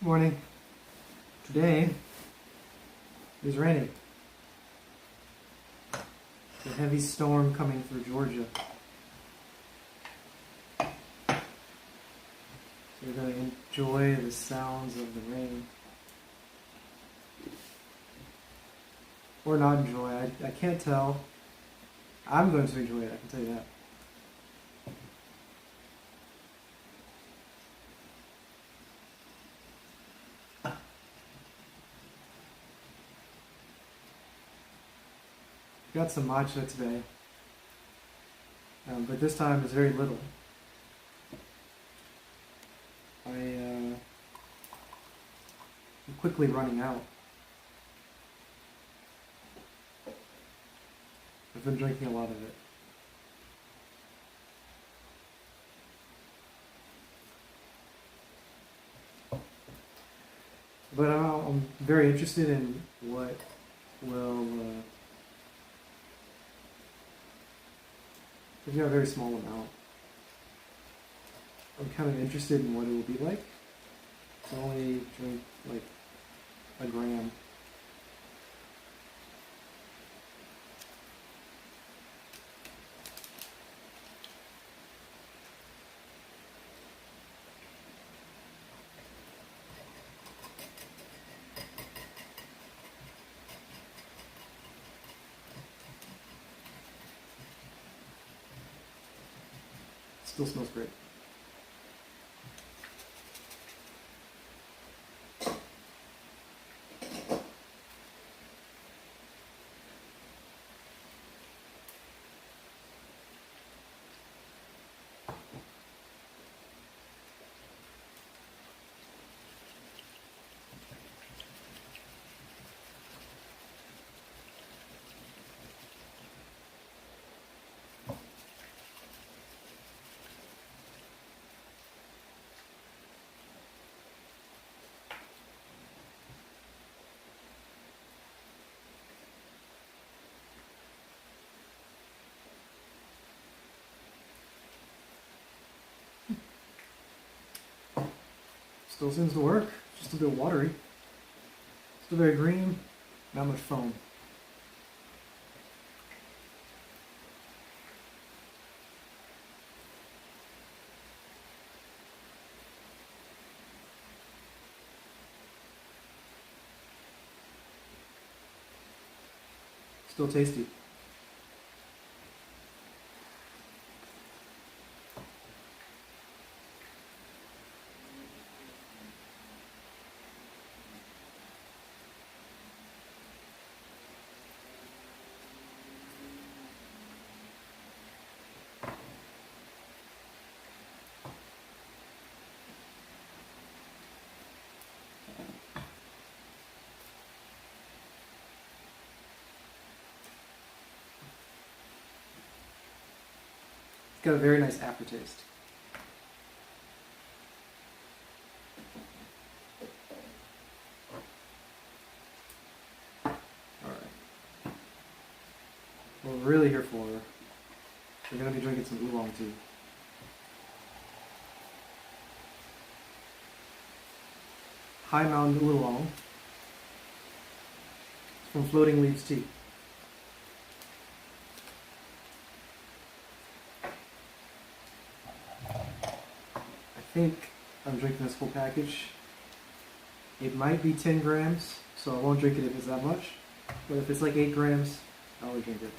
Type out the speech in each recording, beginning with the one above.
Morning. Today is raining. A heavy storm coming through Georgia. So we're going to enjoy the sounds of the rain. Or not enjoy. I can't tell. I'm going to enjoy it, I can tell you that. Got some matcha today, but this time it's very little. I'm quickly running out. I've been drinking a lot of it. But I'm very interested in what will... I've got a very small amount. I'm kind of interested in what it will be like. I only drink like a gram. Still smells great. Still seems to work, just a bit watery. Still very green, not much foam. Still tasty. It's got a very nice aftertaste. Alright. What we're really here for, we're going to be drinking some oolong tea. High Mountain Oolong. It's from Floating Leaves Tea. I think I'm drinking this full package. It might be 10 grams, so I won't drink it if it's that much. But if it's like 8 grams, I'll drink it.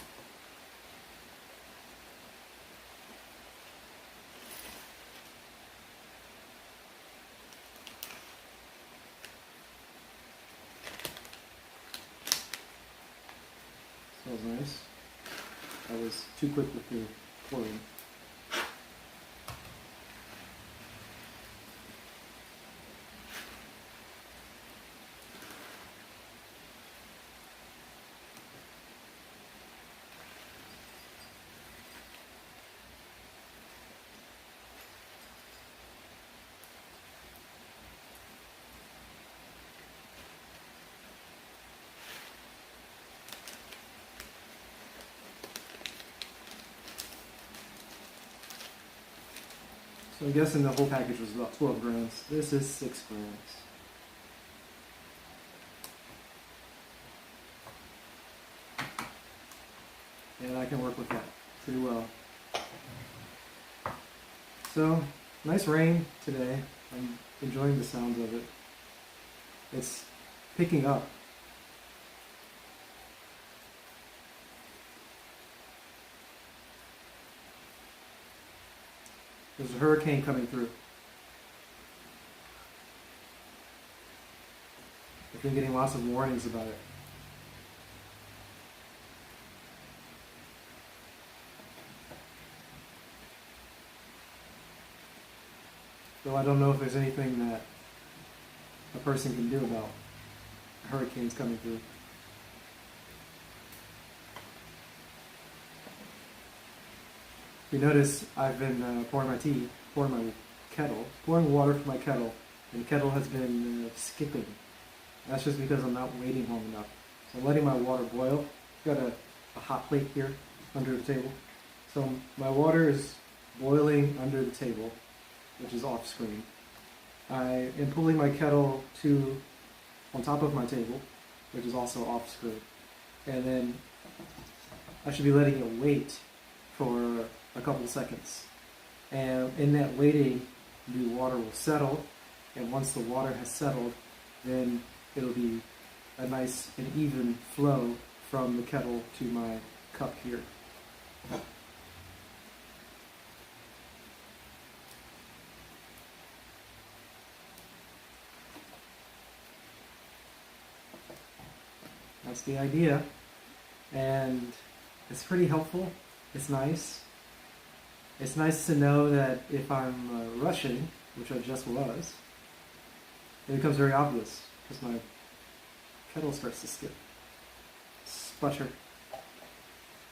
Smells nice. I was too quick with the pouring. So I'm guessing the whole package was about 12 grams. This is 6 grams. and I can work with that pretty well. So, nice rain today. I'm enjoying the sounds of it. It's picking up. There's a hurricane coming through. I've been getting lots of warnings about it. Though I don't know if there's anything that a person can do about hurricanes coming through. You notice I've been pouring water from my kettle, and the kettle has been skipping. That's just because I'm not waiting long enough. So I'm letting my water boil. Got a hot plate here under the table. So my water is boiling under the table, which is off screen. I am pulling my kettle on top of my table, which is also off screen. And then I should be letting it wait for a couple seconds. And in that waiting, the water will settle. And once the water has settled, then it'll be a nice and even flow from the kettle to my cup here. That's the idea, and it's pretty helpful. It's nice. It's nice to know that if I'm rushing, which I just was, it becomes very obvious because my kettle starts to sputter,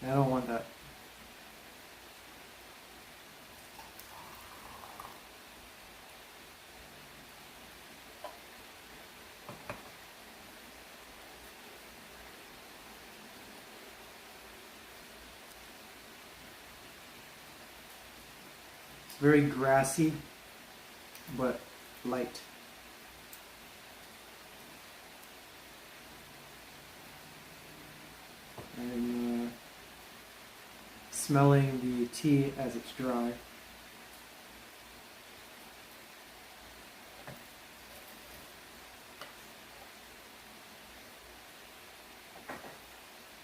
and I don't want that. Very grassy, but light. I'm smelling the tea as it's dry.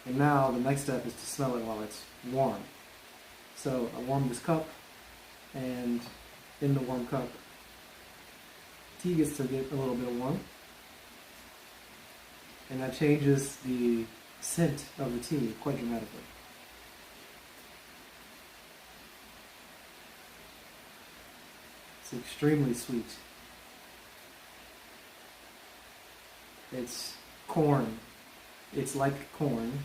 And now the next step is to smell it while it's warm. So I warm this cup, and in the warm cup, tea gets to get a little bit warm, and that changes the scent of the tea quite dramatically. It's extremely sweet. It's corn. It's like corn.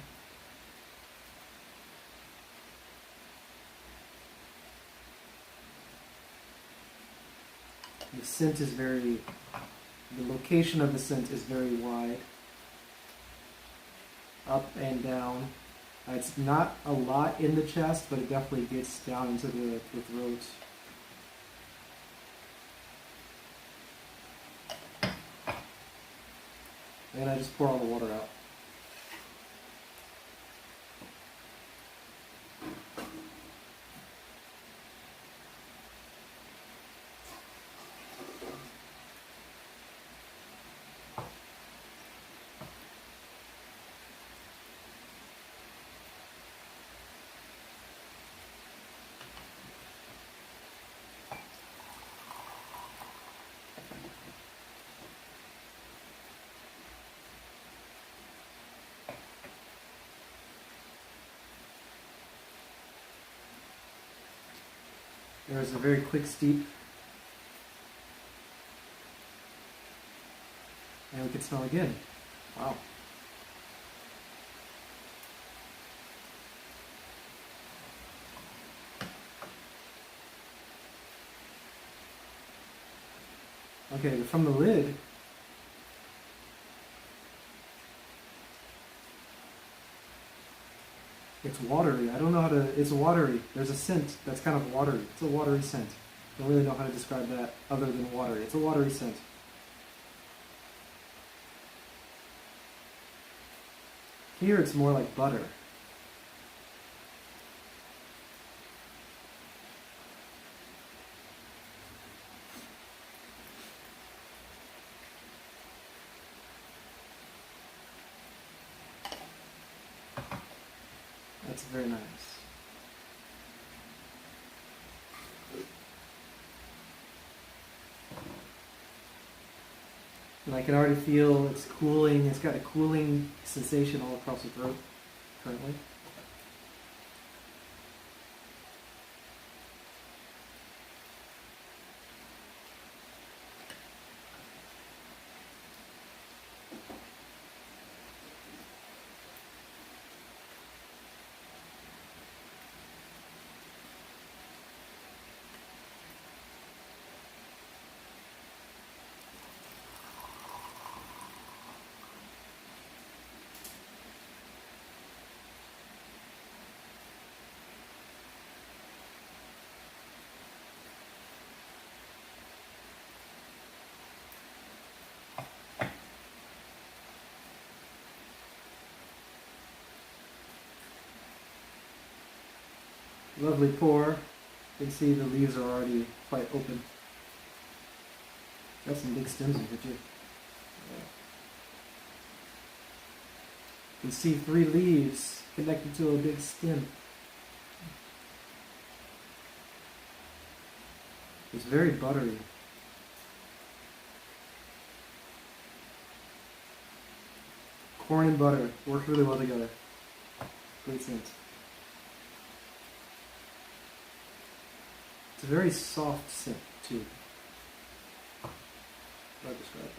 The scent is the location of the scent is very wide, up and down. It's not a lot in the chest, but it definitely gets down into the throat. And I just pour all the water out. There's a very quick steep, and we can smell again. Wow. Okay, but from the lid, it's watery. I don't know how to, it's watery. There's a scent that's kind of watery. It's a watery scent. I don't really know how to describe that other than watery. It's a watery scent. Here it's more like butter. very nice. And I can already feel it's cooling. It's got a cooling sensation all across the throat currently. Lovely pour. You can see the leaves are already quite open. Got some big stems in here too. Yeah. You can see 3 leaves connected to a big stem. It's very buttery. Corn and butter work really well together. Great scent. It's a very soft scent too. How do I describe that?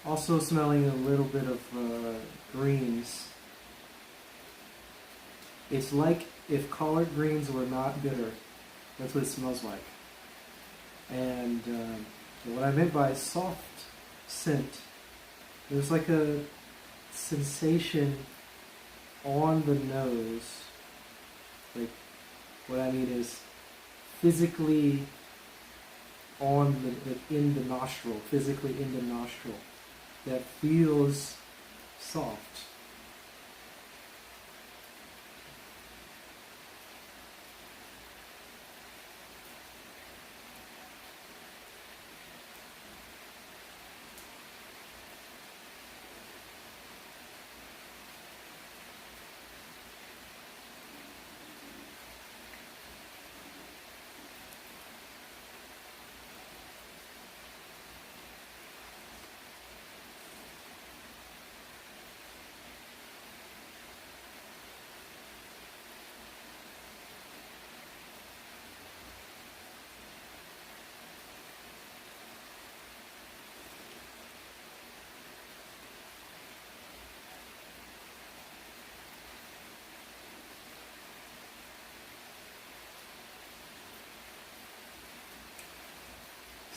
Also smelling a little bit of greens. It's like if collard greens were not bitter. That's what it smells like. And what I meant by soft scent, there's like a sensation on the nose. Like, what I mean is physically on in the nostril, physically in the nostril, that feels soft.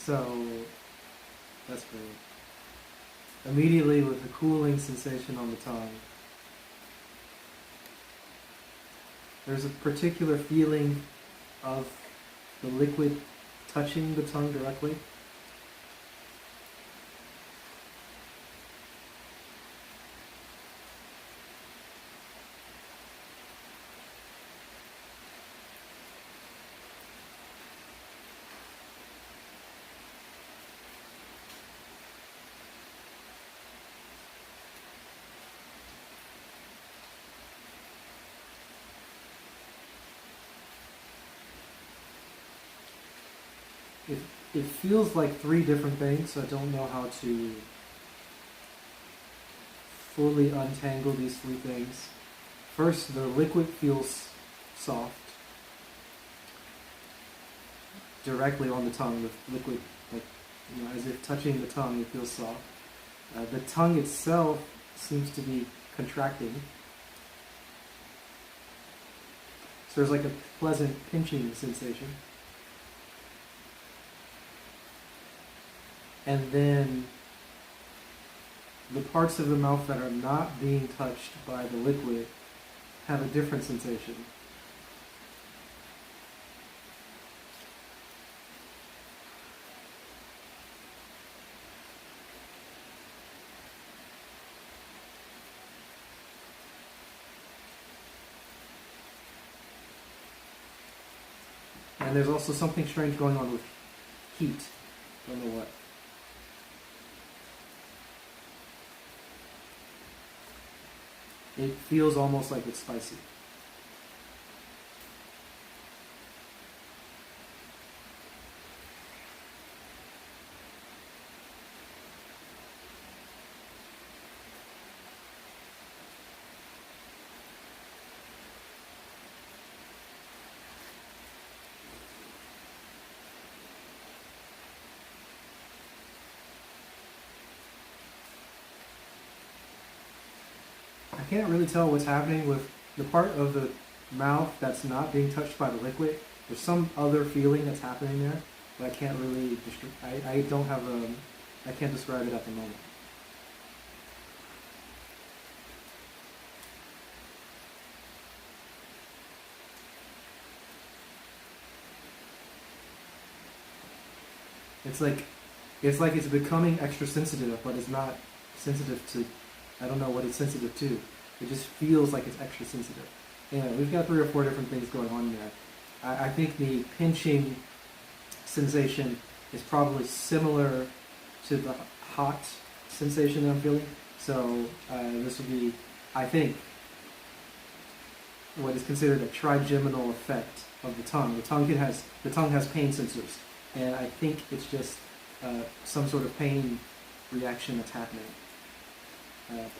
So, that's great. Immediately with a cooling sensation on the tongue. There's a particular feeling of the liquid touching the tongue directly. It feels like 3 different things, so I don't know how to fully untangle these 3 things. First, the liquid feels soft, directly on the tongue with liquid, like, as if touching the tongue, it feels soft. The tongue itself seems to be contracting. So there's like a pleasant pinching sensation. And then the parts of the mouth that are not being touched by the liquid have a different sensation. And there's also something strange going on with heat. Don't know what. It feels almost like it's spicy. I can't really tell what's happening with the part of the mouth that's not being touched by the liquid. There's some other feeling that's happening there, but I can't really. I don't have a. I can't describe it at the moment. It's like it's becoming extra sensitive, but it's not sensitive to. I don't know what it's sensitive to. It just feels like it's extra sensitive. Anyway, we've got 3 or 4 different things going on there. I think the pinching sensation is probably similar to the hot sensation that I'm feeling. So this would be, I think, what is considered a trigeminal effect of the tongue. The tongue has pain sensors, and I think it's just some sort of pain reaction that's happening.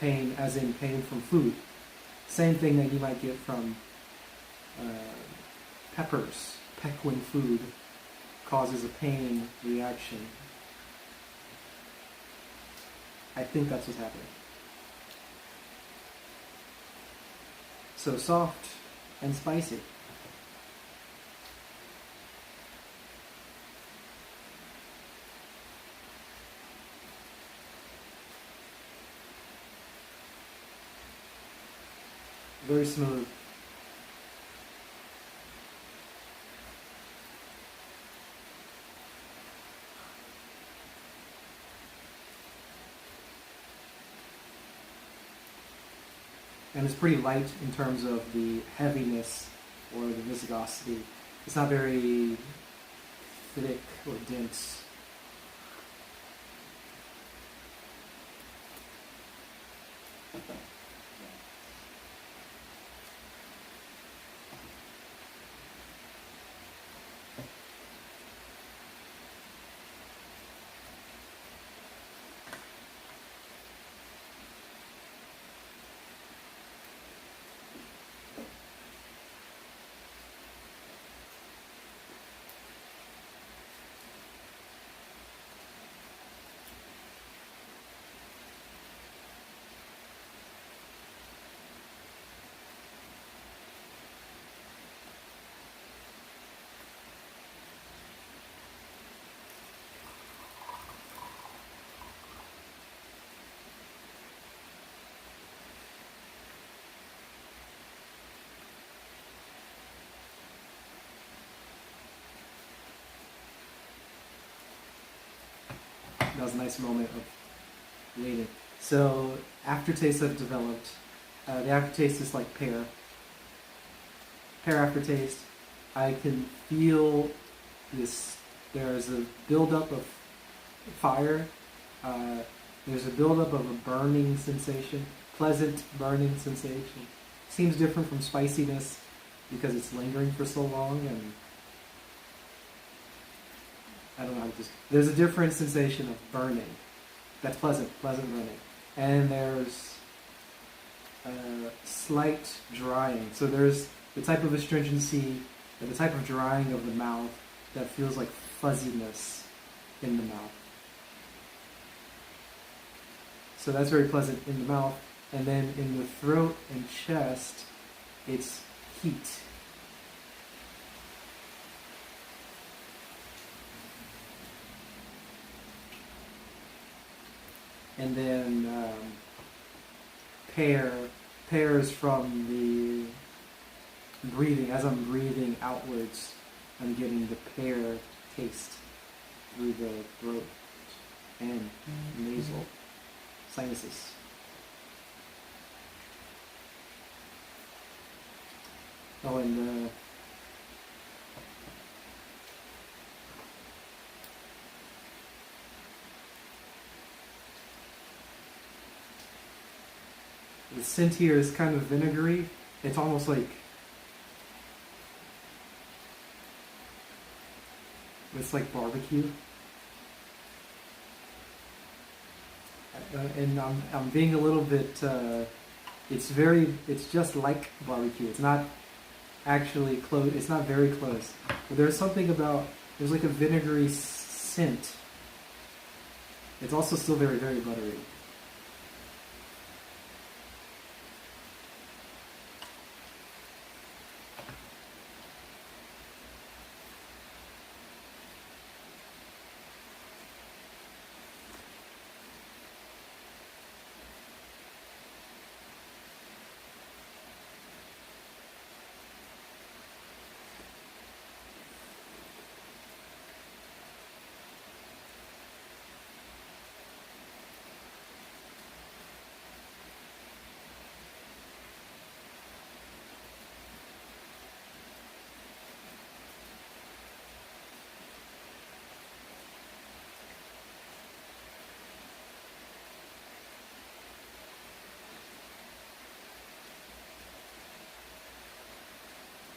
Pain, as in pain from food. Same thing that you might get from peppers. Peckling food causes a pain reaction. I think that's what's happening. So soft and spicy. Very smooth. And it's pretty light in terms of the heaviness or the viscosity. It's not very thick or dense. That was a nice moment of waiting. So aftertastes have developed. The aftertaste is like pear. Pear aftertaste. I can feel this. There's a buildup of fire. There's a buildup of a burning sensation, pleasant burning sensation. Seems different from spiciness because it's lingering for so long, and I don't know how to just. There's a different sensation of burning. That's pleasant burning. And there's slight drying. So there's the type of astringency, or the type of drying of the mouth that feels like fuzziness in the mouth. So that's very pleasant in the mouth. And then in the throat and chest, it's heat. And then pears from the breathing, as I'm breathing outwards, I'm getting the pear taste through the throat and nasal sinuses. Oh, and the scent here is kind of vinegary. It's almost like it's like barbecue. And I'm being a little bit. It's just like barbecue. It's not actually close. It's not very close. But there's something about. There's like a vinegary scent. It's also still very, very buttery.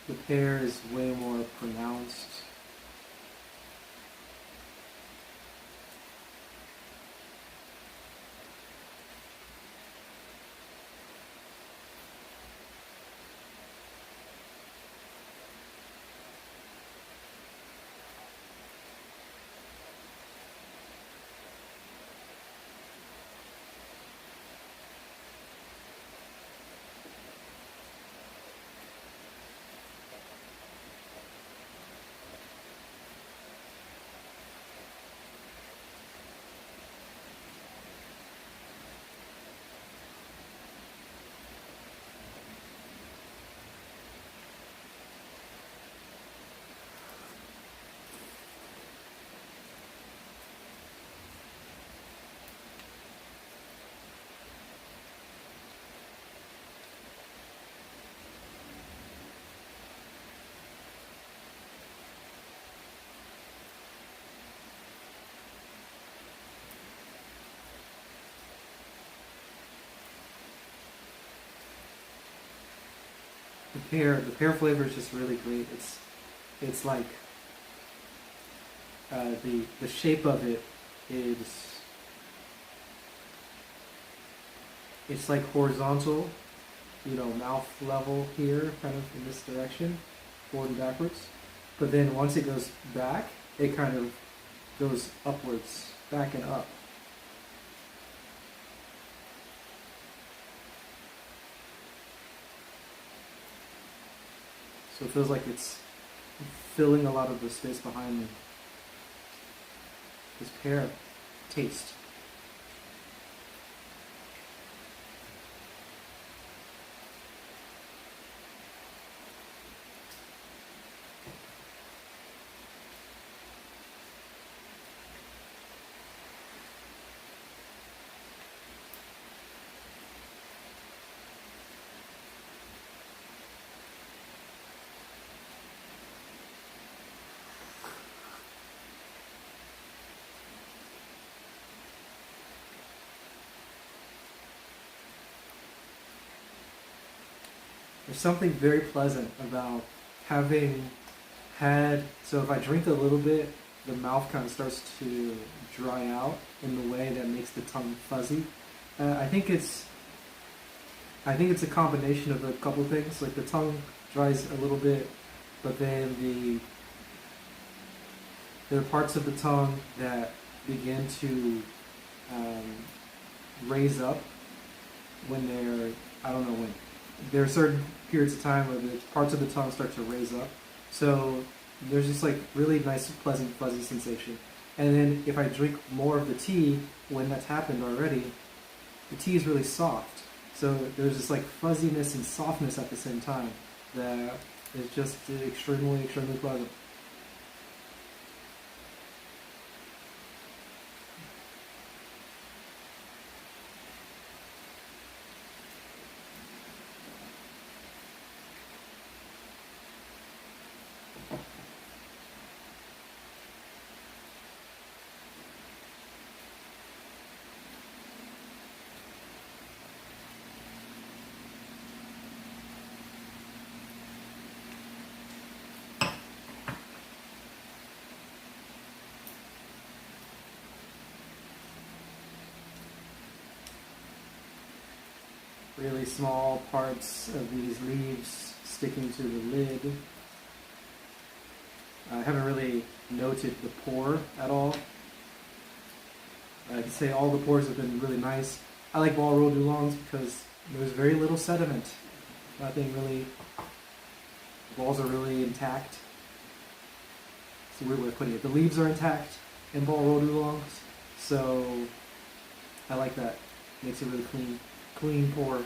The pear is way more pronounced. The pear flavor is just really great. It's like the shape of it is it's like horizontal, mouth level here, kind of in this direction, forward and backwards. But then once it goes back, it kind of goes upwards, back and up. So it feels like it's filling a lot of the space behind me. This pear taste. There's something very pleasant about having so if I drink a little bit, the mouth kind of starts to dry out in the way that makes the tongue fuzzy. I think it's a combination of a couple things. Like the tongue dries a little bit, but then there are parts of the tongue that begin to raise up when I don't know when. There are certain periods of time where the parts of the tongue start to raise up. So there's just like really nice, pleasant, fuzzy sensation. And then if I drink more of the tea, when that's happened already, the tea is really soft. So there's this like fuzziness and softness at the same time that is just extremely, extremely pleasant. Really small parts of these leaves sticking to the lid. I haven't really noted the pour at all. I can say all the pours have been really nice. I like ball rolled oolongs because there's very little sediment. Nothing really, the balls are really intact. It's a weird way of putting it. The leaves are intact in ball rolled oolongs, so I like that. Makes it really clean pour.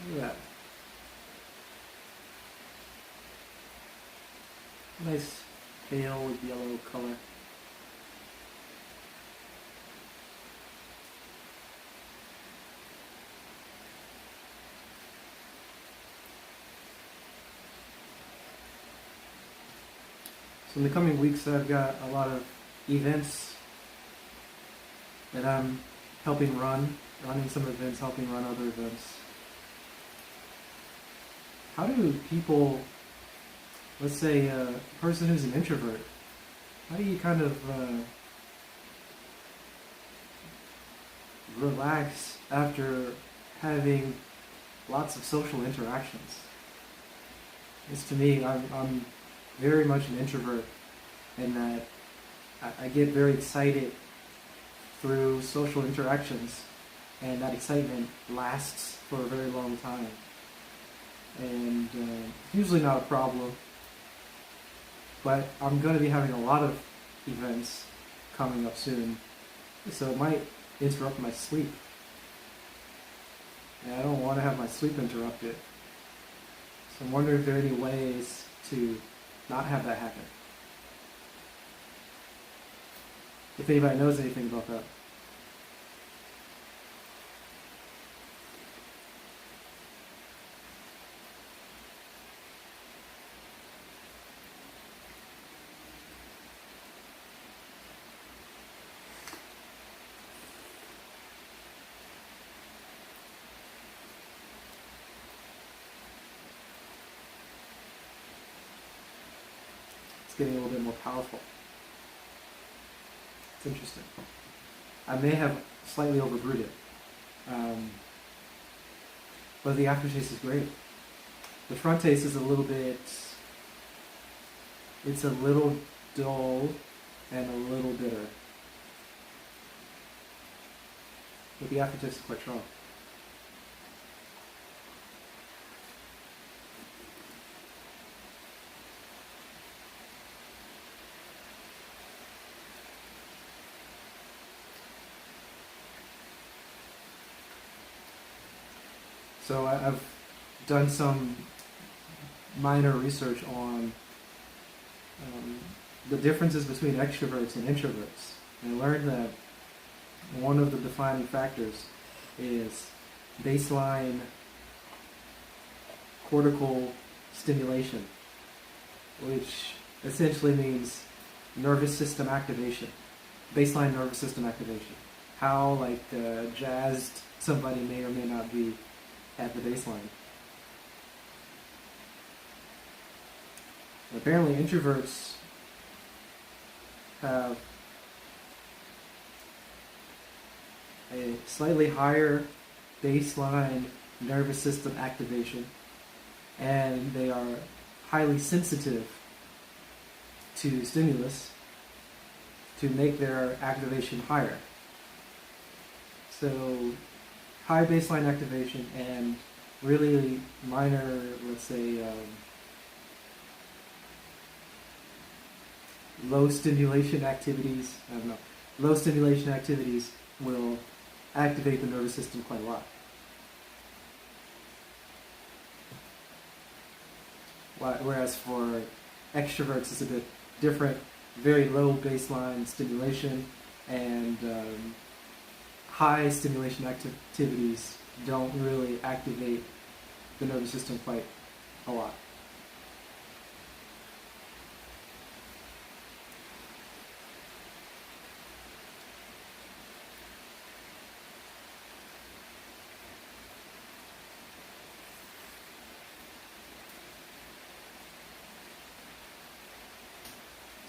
Look at that. Nice pale yellow color. So in the coming weeks, I've got a lot of events that I'm helping running some events, helping run other events. How do people, let's say a person who's an introvert, how do you kind of relax after having lots of social interactions? It's to me, I'm very much an introvert in that I get very excited through social interactions, and that excitement lasts for a very long time. And usually not a problem, but I'm going to be having a lot of events coming up soon, so it might interrupt my sleep. And I don't want to have my sleep interrupted. So I'm wondering if there are any ways to not have that happen. If anybody knows anything about that. It's getting a little bit more powerful. It's interesting. I may have slightly overbrewed it, but the aftertaste is great. The front taste is a little bit, it's a little dull and a little bitter, but the aftertaste is quite strong. So I've done some minor research on the differences between extroverts and introverts. And I learned that one of the defining factors is baseline cortical stimulation, which essentially means nervous system activation, baseline nervous system activation. How jazzed somebody may or may not be at the baseline. Apparently introverts have a slightly higher baseline nervous system activation, and they are highly sensitive to stimulus to make their activation higher. So high baseline activation and really minor, let's say, low stimulation activities, low stimulation activities will activate the nervous system quite a lot. Whereas for extroverts it's a bit different, very low baseline stimulation, and high stimulation activities don't really activate the nervous system quite a lot.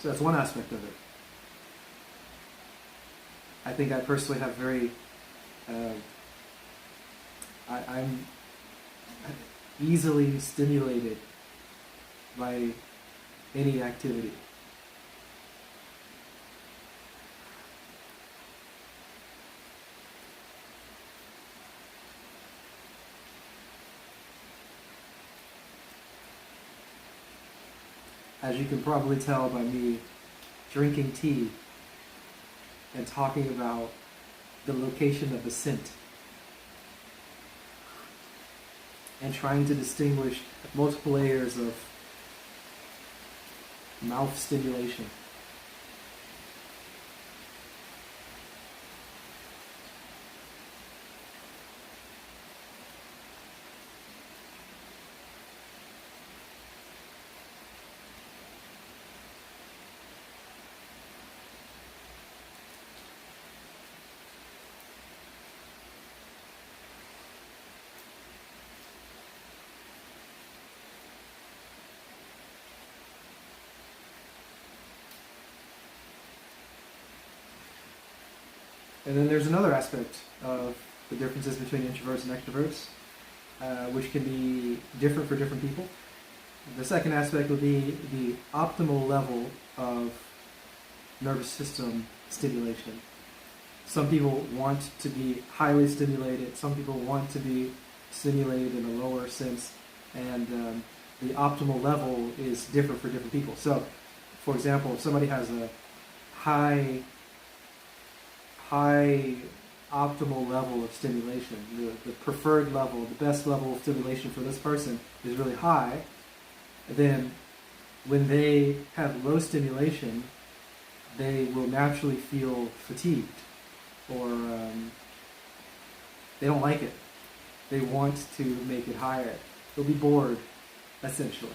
So that's one aspect of it. I think I personally have very, I'm easily stimulated by any activity. As you can probably tell by me drinking tea and talking about the location of the scent and trying to distinguish multiple layers of mouth stimulation. And then there's another aspect of the differences between introverts and extroverts, which can be different for different people. The second aspect would be the optimal level of nervous system stimulation. Some people want to be highly stimulated, some people want to be stimulated in a lower sense, and the optimal level is different for different people. So, for example, if somebody has a high optimal level of stimulation, the preferred level, the best level of stimulation for this person is really high, then when they have low stimulation, they will naturally feel fatigued, or they don't like it. They want to make it higher. They'll be bored, essentially.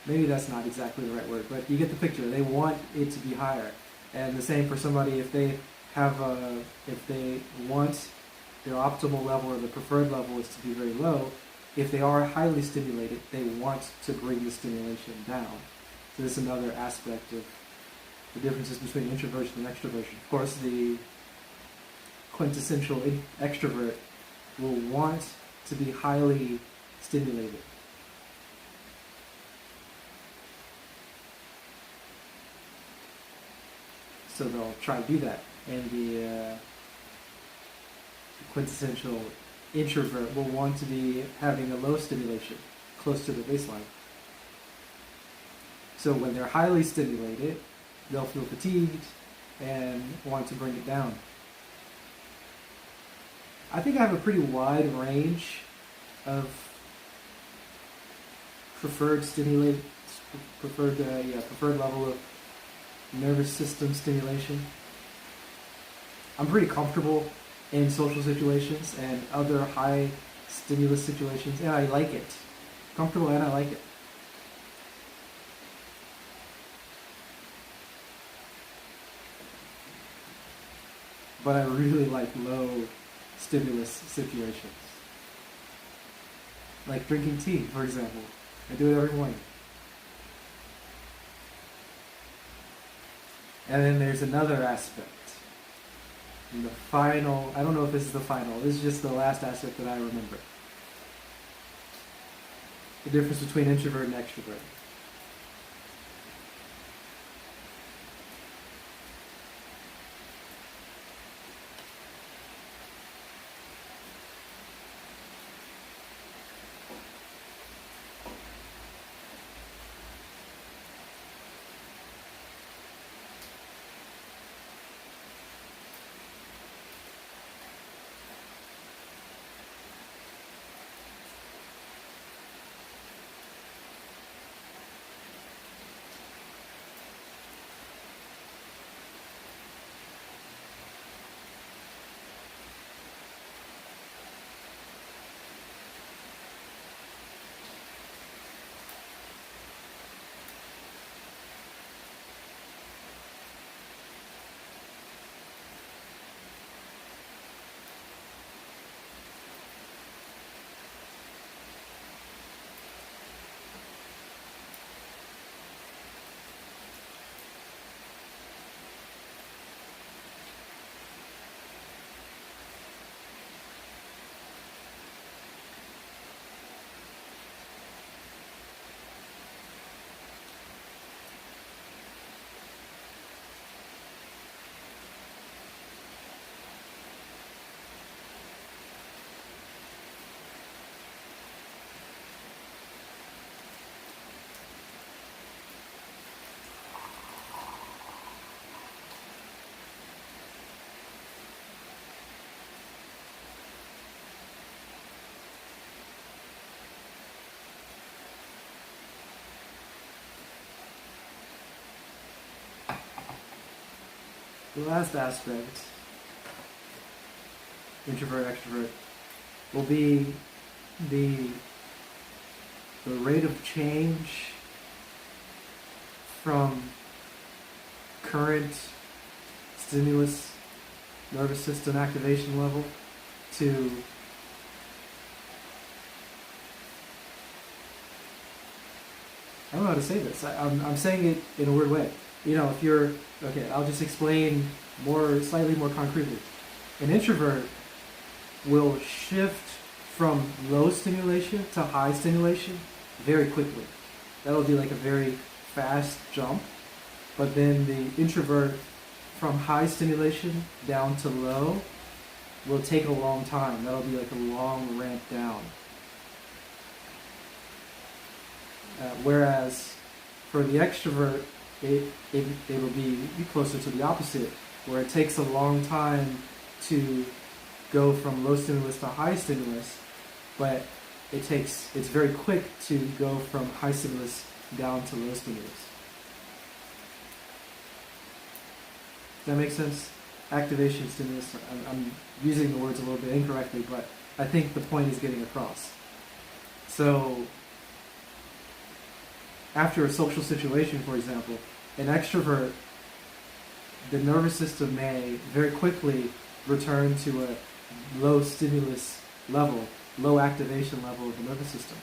Maybe that's not exactly the right word, but you get the picture. They want it to be higher. And the same for somebody, if they want their optimal level or the preferred level is to be very low, if they are highly stimulated, they want to bring the stimulation down. So this is another aspect of the differences between introversion and extroversion. Of course, the quintessential extrovert will want to be highly stimulated. So they'll try to do that. And the quintessential introvert will want to be having a low stimulation, close to the baseline. So when they're highly stimulated, they'll feel fatigued and want to bring it down. I think I have a pretty wide range of preferred stimulate, preferred level of nervous system stimulation. I'm pretty comfortable in social situations and other high stimulus situations, and I like it. Comfortable and I like it. But I really like low stimulus situations. Like drinking tea, for example. I do it every morning. And then there's another aspect. And the final, I don't know if this is the final, this is just the last aspect that I remember. The difference between introvert and extrovert. The last aspect, introvert, extrovert, will be the rate of change from current stimulus nervous system activation level to I don't know how to say this. I'm saying it in a weird way. You know, if you're okay, I'll just explain slightly more concretely. An introvert will shift from low stimulation to high stimulation very quickly. That'll be like a very fast jump. But then the introvert from high stimulation down to low will take a long time. That'll be like a long ramp down. Whereas for the extrovert, it'll be closer to the opposite, where it takes a long time to go from low stimulus to high stimulus, but it's very quick to go from high stimulus down to low stimulus. Does that make sense? Activation stimulus, I'm using the words a little bit incorrectly, but I think the point is getting across. So, after a social situation, for example, an extrovert, the nervous system may very quickly return to a low stimulus level, low activation level of the nervous system.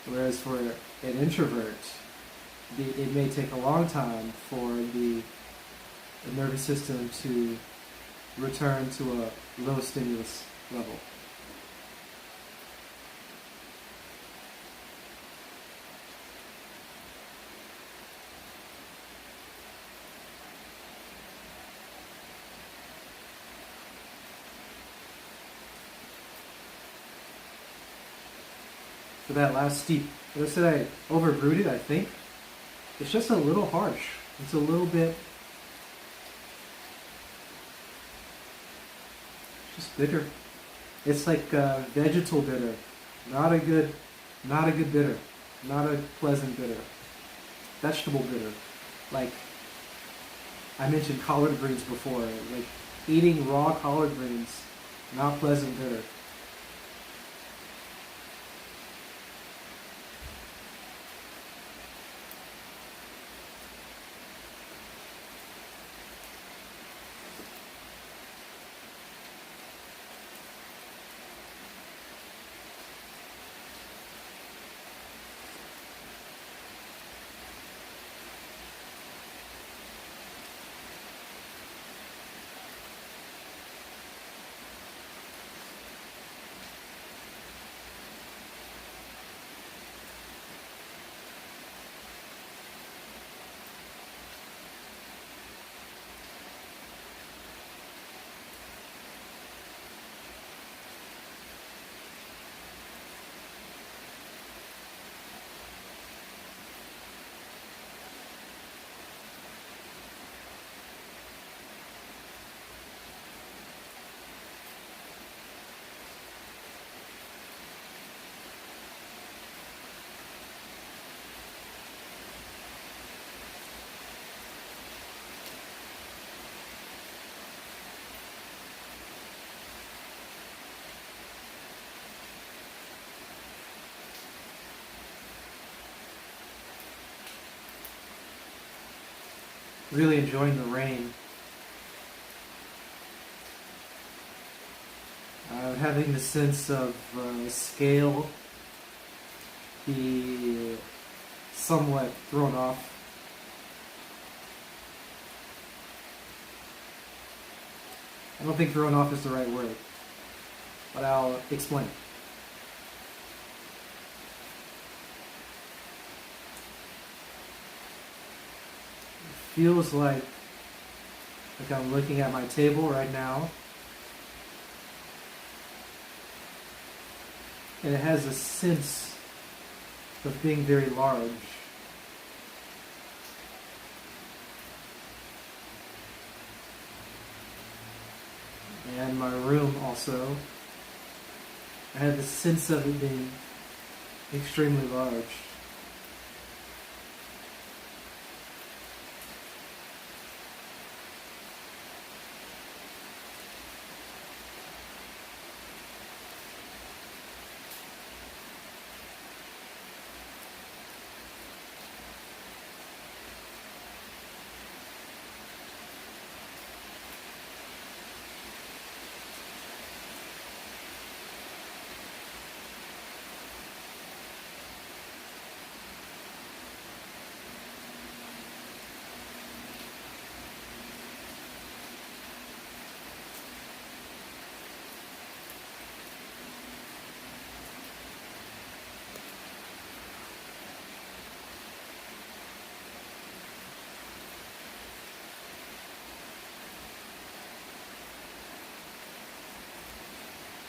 Whereas for an introvert, it may take a long time for the nervous system to return to a low stimulus level. For that last steep, did I say I overbrewed it? I think it's just a little harsh. It's a little bit just bitter. It's like vegetal bitter Not a good, not a good bitter. Not a pleasant bitter. Vegetable bitter. Like I mentioned collard greens before. Like eating raw collard greens, not pleasant bitter. Really enjoying the rain. Having the sense of scale be somewhat thrown off. I don't think thrown off is the right word, but I'll explain. It feels like I'm looking at my table right now, and it has a sense of being very large. And my room also, I had the sense of it being extremely large.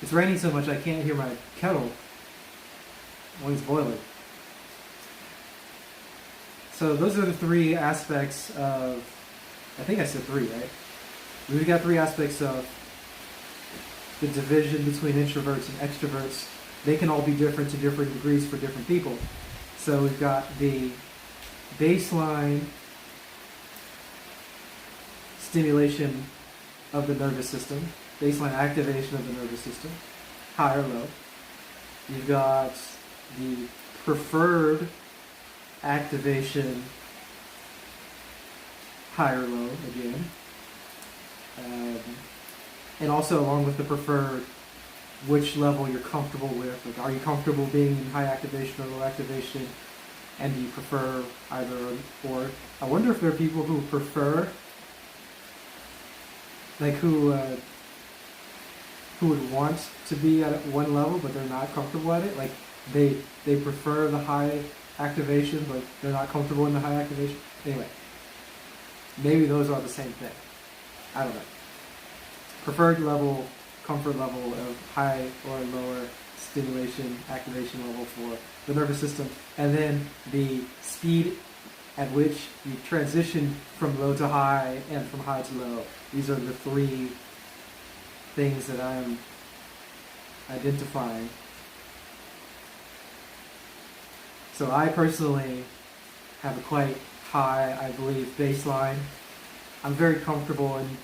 It's raining so much I can't hear my kettle when it's boiling. So those are the three aspects of, I think I said three, right? We've got three aspects of the division between introverts and extroverts. They can all be different to different degrees for different people. So we've got the baseline stimulation of the nervous system, baseline activation of the nervous system, high or low. You've got the preferred activation, high or low again. And also along with the preferred, which level you're comfortable with. Like, are you comfortable being in high activation or low activation? And do you prefer either or? I wonder if there are people who prefer, like who would want to be at one level but they're not comfortable at it. Like they prefer the high activation but they're not comfortable in the high activation. Anyway, maybe those are the same thing. I don't know. Preferred level, comfort level of high or lower stimulation, activation level for the nervous system, and then the speed at which you transition from low to high and from high to low. These are the three things that I'm identifying So I personally have a quite high, I believe, baseline. I'm very comfortable in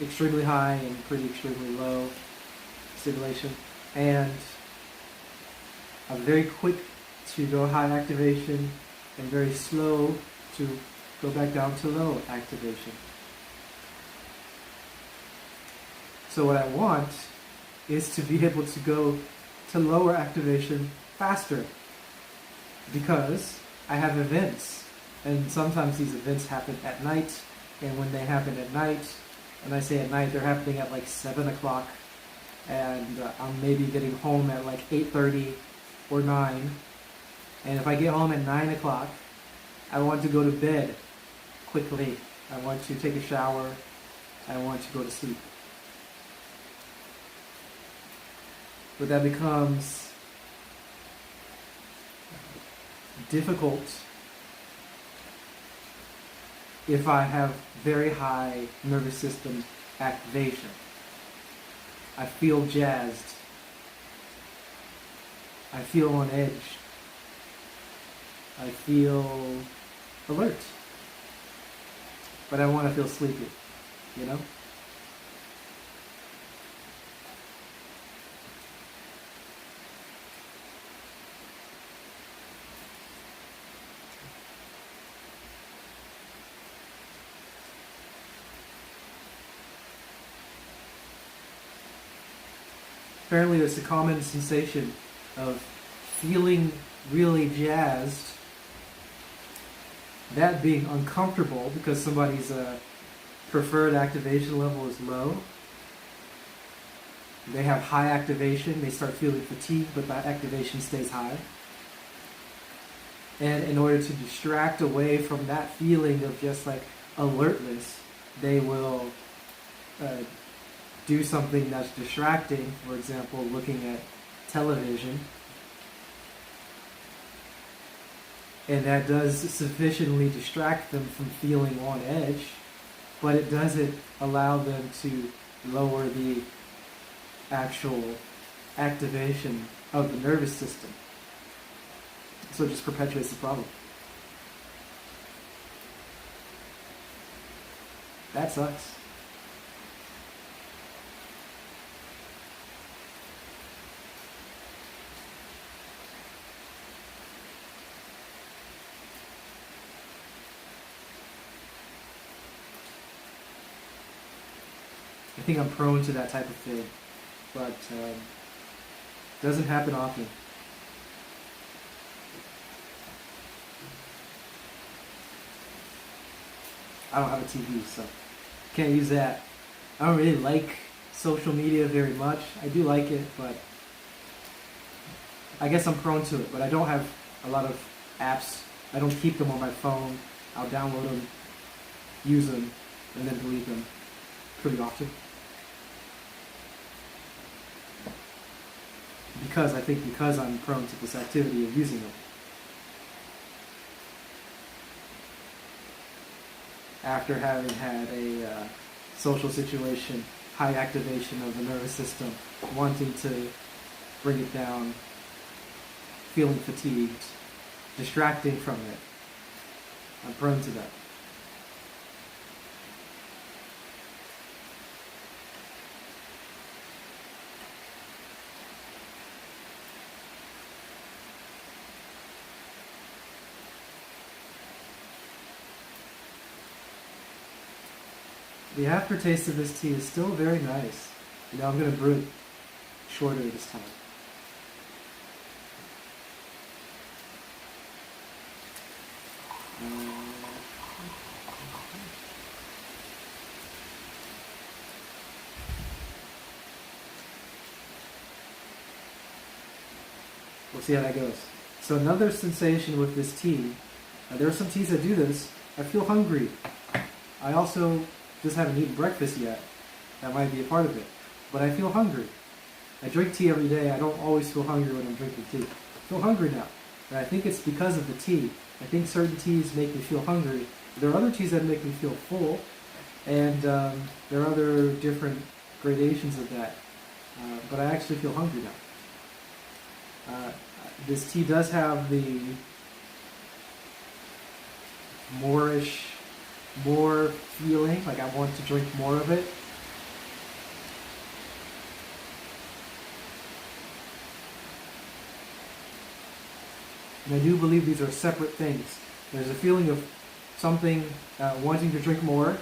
extremely high and pretty extremely low stimulation. And I'm very quick to go high activation and very slow to go back down to low activation. So what I want is to be able to go to lower activation faster, because I have events, and sometimes these events happen at night, and when they happen at night, and I say at night, they're happening at like 7 o'clock, and I'm maybe getting home at like 8:30 or 9, and if I get home at 9 o'clock, I want to go to bed quickly. I want to take a shower. I want to go to sleep. But that becomes difficult if I have very high nervous system activation. I feel jazzed. I feel on edge. I feel alert. But I want to feel sleepy, you know? Apparently there's a common sensation of feeling really jazzed, that being uncomfortable because somebody's preferred activation level is low. They have high activation, they start feeling fatigued, but that activation stays high. And in order to distract away from that feeling of just like alertness, they will do something that's distracting, for example, looking at television. And that does sufficiently distract them from feeling on edge, but it doesn't allow them to lower the actual activation of the nervous system. So it just perpetuates the problem. That sucks. I think I'm prone to that type of thing, but it doesn't happen often. I don't have a TV, so can't use that. I don't really like social media very much. I do like it, but I guess I'm prone to it. But I don't have a lot of apps. I don't keep them on my phone. I'll download them, use them, and then delete them pretty often. Because I'm prone to this activity of using them. After having had a social situation, high activation of the nervous system, wanting to bring it down, feeling fatigued, distracting from it, I'm prone to that. The aftertaste of this tea is still very nice. You know, I'm going to brew it shorter this time. We'll see how that goes. So another sensation with this tea, there are some teas that do this. I feel hungry. I also just haven't eaten breakfast yet. That might be a part of it. But I feel hungry. I drink tea every day. I don't always feel hungry when I'm drinking tea. I feel hungry now. And I think it's because of the tea. I think certain teas make me feel hungry. There are other teas that make me feel full. And there are other different gradations of that. But I actually feel hungry now. This tea does have the moreish, more feeling, like I want to drink more of it. And I do believe these are separate things. There's a feeling of something wanting to drink more,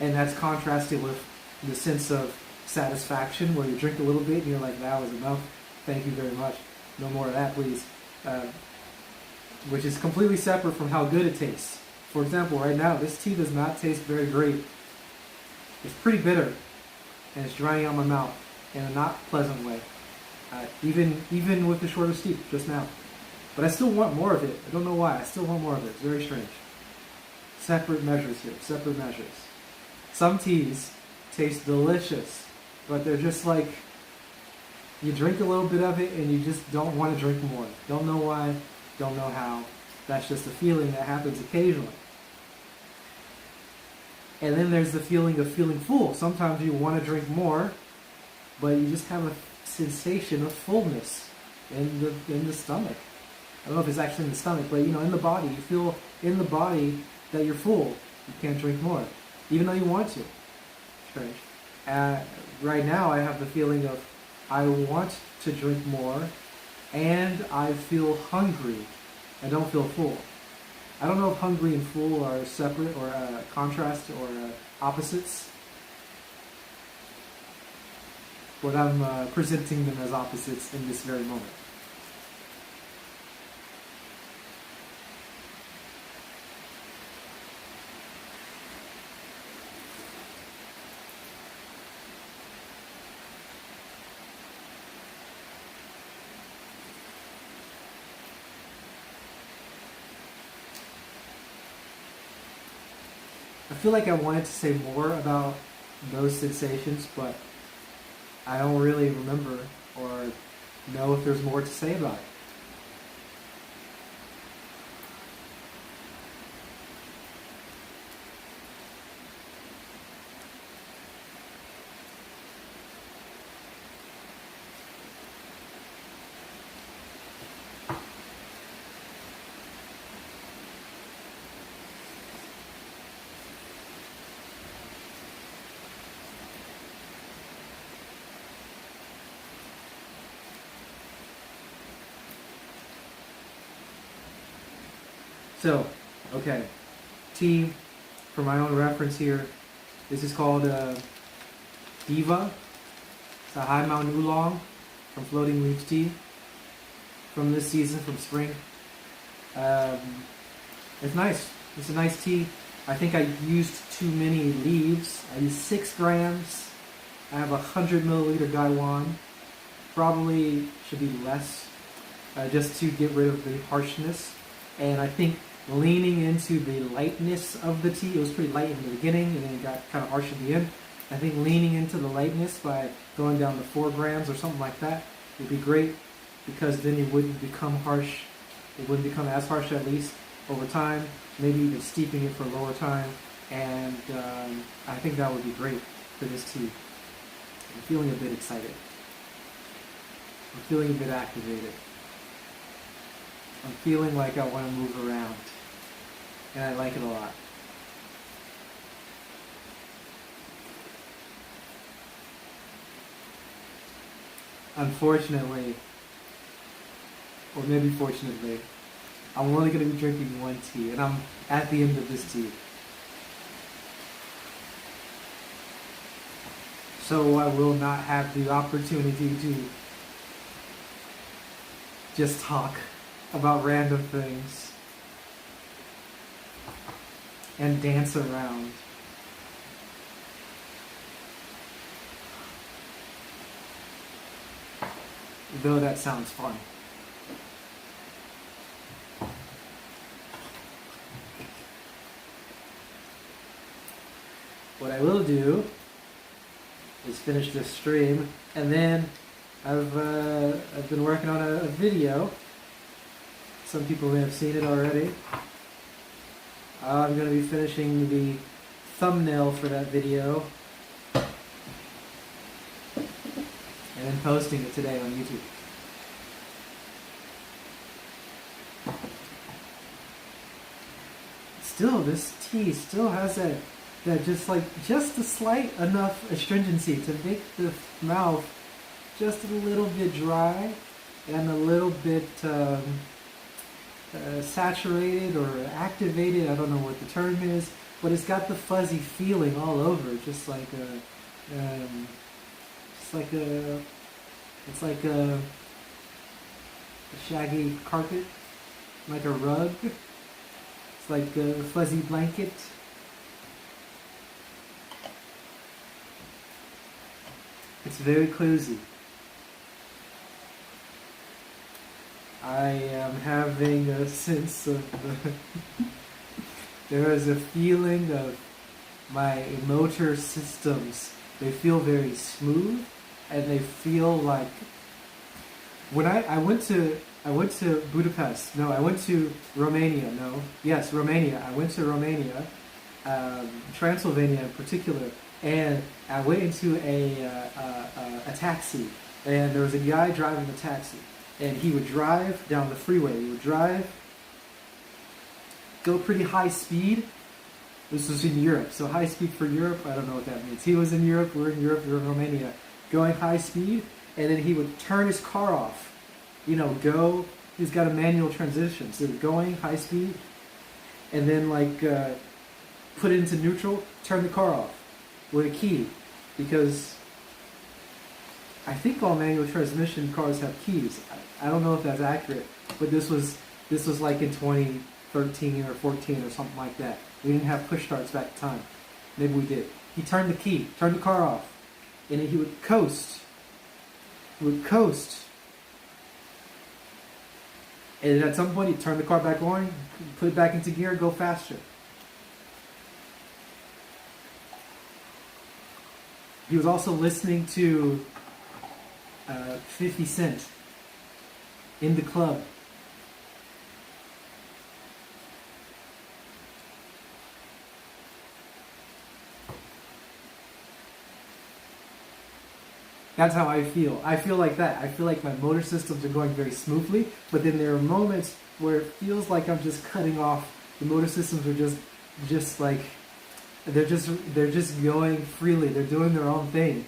and that's contrasted with the sense of satisfaction where you drink a little bit and you're like, that was enough, thank you very much, no more of that please. Which is completely separate from how good it tastes. For example, right now, this tea does not taste very great. It's pretty bitter, and it's drying out my mouth in a not pleasant way. Even with the shorter steep just now. But I still want more of it. I don't know why. I still want more of it. It's very strange. Separate measures here. Separate measures. Some teas taste delicious, but they're just like, you drink a little bit of it and you just don't want to drink more. Don't know why. Don't know how. That's just a feeling that happens occasionally. And then there's the feeling of feeling full. Sometimes you want to drink more, but you just have a sensation of fullness in the stomach. I don't know if it's actually in the stomach, but in the body. You feel in the body that you're full. You can't drink more, even though you want to. Strange. Right now, I have the feeling of I want to drink more, and I feel hungry. I don't feel full. I don't know if hungry and full are separate or contrast or opposites, but I'm presenting them as opposites in this very moment. I feel like I wanted to say more about those sensations, but I don't really remember or know if there's more to say about it. So, okay, tea, for my own reference here, this is called Diva. It's a high mountain oolong from Floating Leaves Tea from this season, from spring. It's nice. It's a nice tea. I think I used too many leaves. I used 6 grams. I have a 100 milliliter Gaiwan. Probably should be less, just to get rid of the harshness. And I think leaning into the lightness of the tea, it was pretty light in the beginning and then it got kind of harsh at the end. I think leaning into the lightness by going down to 4 grams or something like that would be great, because then it wouldn't become harsh. It wouldn't become as harsh, at least over time, maybe even steeping it for a lower time. And I think that would be great for this tea. I'm feeling a bit excited. I'm feeling a bit activated. I'm feeling like I want to move around, and I like it a lot. Unfortunately, or maybe fortunately, I'm only going to be drinking 1 tea, and I'm at the end of this tea. So I will not have the opportunity to just talk about random things and dance around. Though that sounds fun. What I will do is finish this stream, and then I've been working on a video. Some people may have seen it already. I'm going to be finishing the thumbnail for that video and then posting it today on YouTube. still, this tea still has that just a slight enough astringency to make the mouth just a little bit dry and a little bit saturated or activated. I don't know what the term is, but it's got the fuzzy feeling all over, just like it's like a shaggy carpet, like a rug. It's like a fuzzy blanket. It's very cozy. I am having a sense of there is a feeling of my motor systems. They feel very smooth, and they feel like when I went to Budapest. No, I went to Romania. No, yes, Romania. I went to Romania, Transylvania in particular, and I went into a taxi, and there was a guy driving the taxi, and he would drive down the freeway. He would go pretty high speed. This was in Europe, so high speed for Europe, I don't know what that means. He was in Europe, we're in Europe, we're in Romania, going high speed, and then he would turn his car off. He's got a manual transmission, so going high speed, and then put it into neutral, turn the car off with a key, because I think all manual transmission cars have keys. I don't know if that's accurate, but this was like in 2013 or 14 or something like that. We didn't have push starts back at the time. Maybe we did. He turned the key, turned the car off, and then he would coast. He would coast. And at some point, he'd turn the car back on, put it back into gear, go faster. He was also listening to 50 Cent in the club. That's how I feel. I feel like that. I feel like my motor systems are going very smoothly, but then there are moments where it feels like I'm just cutting off. The motor systems are just like they're just going freely. They're doing their own thing,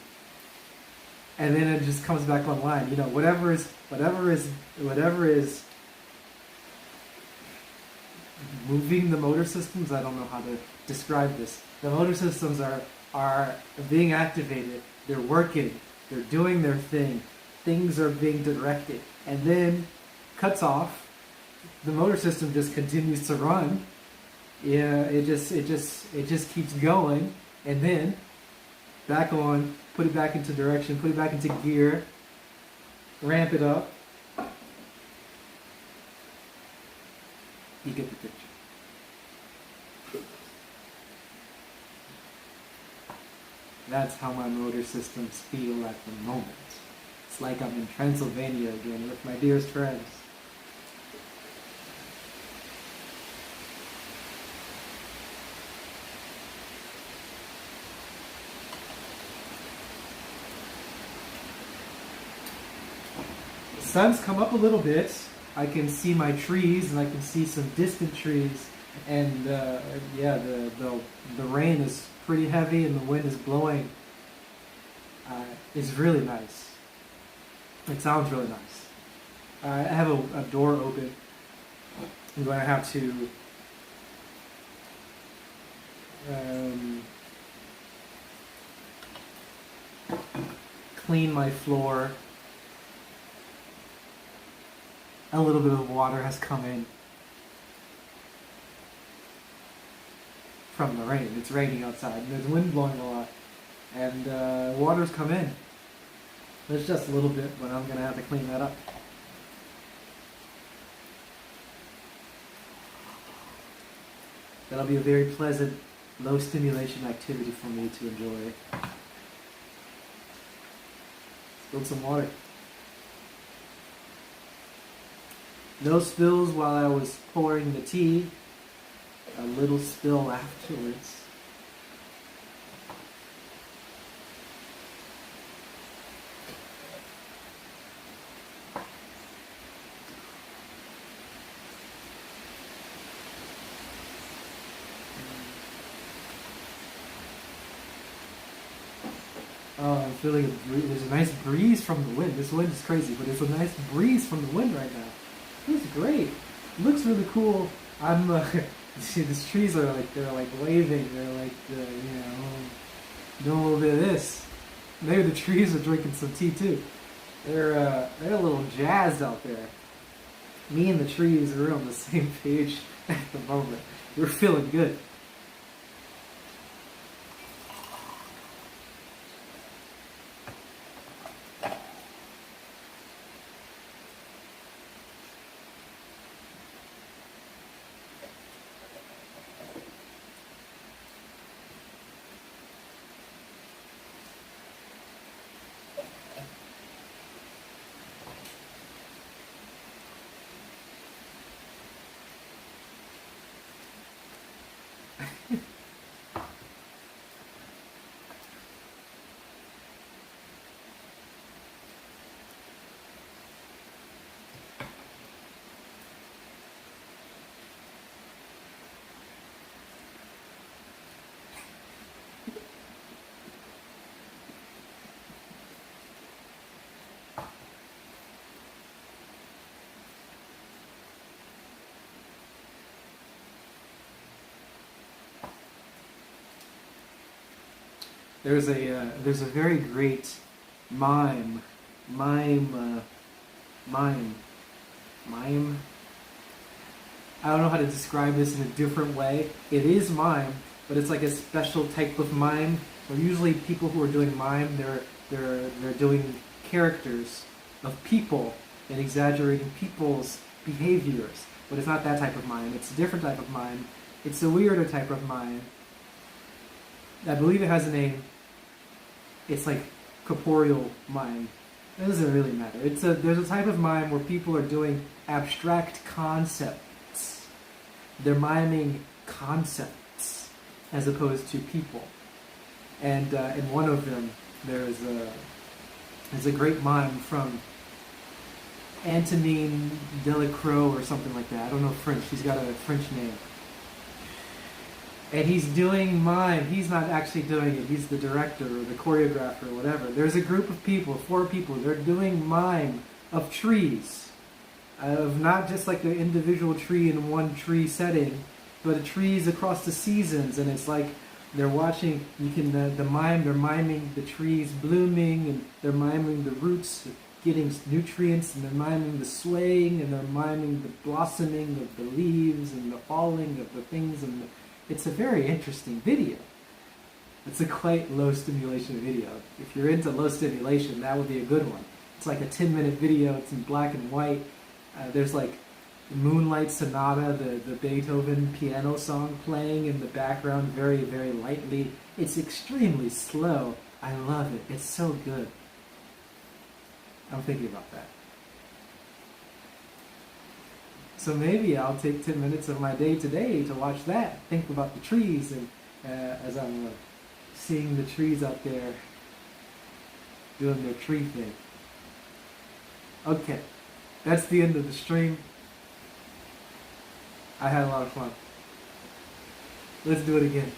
and then it just comes back online. Whatever is moving the motor systems. I don't know how to describe this. The motor systems are being activated. They're working. They're doing their thing. Things are being directed, and then cuts off. The motor system just continues to run. Yeah, it just keeps going, and then back on. Put it back into direction. Put it back into gear. Ramp it up. You get the picture. That's how my motor systems feel at the moment. It's like I'm in Transylvania again with my dearest friends. The sun's come up a little bit. I can see my trees, and I can see some distant trees. And the rain is pretty heavy, and the wind is blowing. It's really nice. It sounds really nice. I have a door open. I'm going to have to clean my floor. A little bit of water has come in from the rain. It's raining outside, and there's wind blowing a lot, and water's come in. There's just a little bit, but I'm going to have to clean that up. That'll be a very pleasant, low stimulation activity for me to enjoy. Spilled some water. No spills while I was pouring the tea. A little spill afterwards. I'm feeling there's a nice breeze from the wind. This wind is crazy, but there's a nice breeze from the wind right now. It's great. It looks really cool. I'm see these trees are like they're like waving. They're like doing a little bit of this. Maybe the trees are drinking some tea too. They're a little jazzed out there. Me and the trees are on the same page at the moment. We're feeling good. There's a very great mime, mime, mime, mime. I don't know how to describe this in a different way. It is mime, but it's like a special type of mime. Where usually people who are doing mime, they're doing characters of people and exaggerating people's behaviors. But it's not that type of mime. It's a different type of mime. It's a weirder type of mime. I believe it has a name. It's like corporeal mime. It doesn't really matter. There's a type of mime where people are doing abstract concepts. They're miming concepts as opposed to people. And in one of them, there's a great mime from Antonin Delacroix or something like that. I don't know French. He's got a French name. And he's doing mime. He's not actually doing it. He's the director or the choreographer or whatever. There's a group of people, 4 people. They're doing mime of trees. Of not just like an individual tree in one tree setting, but trees across the seasons. And it's like they're watching, you can, they're miming the trees blooming, and they're miming the roots getting nutrients, and they're miming the swaying, and they're miming the blossoming of the leaves and the falling of the things, and it's a very interesting video. It's a quite low stimulation video. If you're into low stimulation, that would be a good one. It's like a 10-minute video. It's in black and white. There's like Moonlight Sonata, the Beethoven piano song playing in the background very, very lightly. It's extremely slow. I love it. It's so good. I'm thinking about that. So maybe I'll take 10 minutes of my day today to watch that. Think about the trees, and as I'm seeing the trees out there doing their tree thing. Okay, that's the end of the stream. I had a lot of fun. Let's do it again.